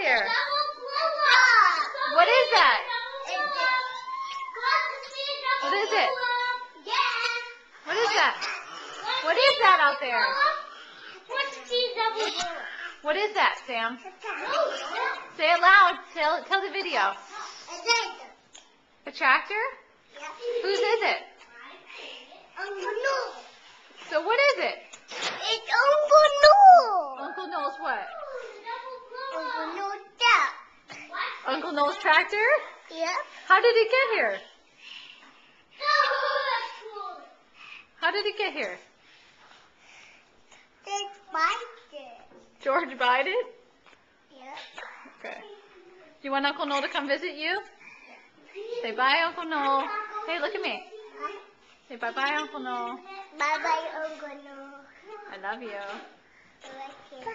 here? What is that? What is it? What is that? What is that out there? What is that, Sam? Say it loud. Tell the video. A tractor? Whose is it? So what is it? It's Uncle Noel. Uncle Noel's what? Uncle Noel's dad. Uncle Noel's tractor? Yep. How did it get here? How did it get here? It's Biden. George buy it? Yep. Okay. Do you want Uncle Noel to come visit you? Say bye, Uncle Noel. Hey, look at me. Say bye-bye, Uncle Noel. Bye-bye, Uncle Noel. I love you. I like you.